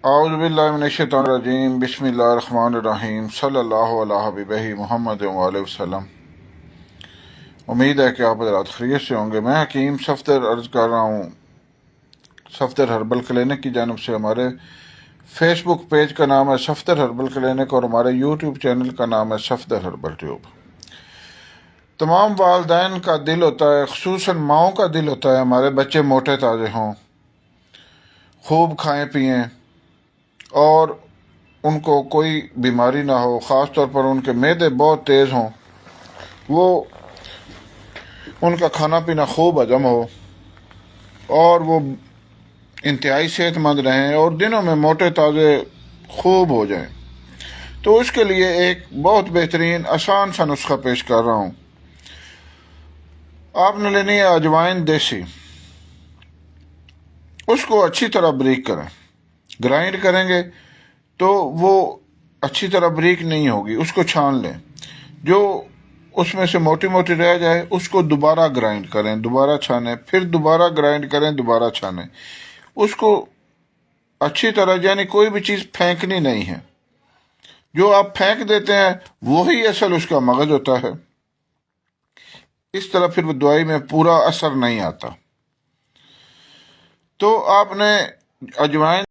اعوذ باللہ من الشیطان الرجیم بسم اللہ الرحمن الرحیم صلی اللہ علیہ حبیبہ محمد وآلہ وسلم۔ امید ہے کہ آپ حضرات خیریت سے ہوں گے۔ میں حکیم صفدر عرض کر رہا ہوں صفدر ہربل کلینک کی جانب سے۔ ہمارے فیس بک پیج کا نام ہے صفدر ہربل کلینک اور ہمارے یوٹیوب چینل کا نام ہے صفدر ہربل ٹیوب۔ تمام والدین کا دل ہوتا ہے، خصوصاً ماؤں کا دل ہوتا ہے ہمارے بچے موٹے تازے ہوں، خوب کھائیں پئیں اور ان کو کوئی بیماری نہ ہو، خاص طور پر ان کے معدے بہت تیز ہوں، وہ ان کا کھانا پینا خوب ہضم ہو اور وہ انتہائی صحت مند رہیں اور دنوں میں موٹے تازے خوب ہو جائیں۔ تو اس کے لیے ایک بہت بہترین آسان سا نسخہ پیش کر رہا ہوں۔ آپ نے لینی ہے اجوائن دیسی، اس کو اچھی طرح بریک کریں۔ گرائنڈ کریں گے تو وہ اچھی طرح بریک نہیں ہوگی، اس کو چھان لیں۔ جو اس میں سے موٹی موٹی رہ جائے اس کو دوبارہ گرائنڈ کریں، دوبارہ چھانیں، پھر دوبارہ گرائنڈ کریں، دوبارہ چھانیں۔ اس کو اچھی طرح، یعنی کوئی بھی چیز پھینکنی نہیں ہے۔ جو آپ پھینک دیتے ہیں وہی اصل اس کا مغز ہوتا ہے، اس طرح پھر وہ دوائی میں پورا اثر نہیں آتا۔ تو آپ نے اجوائن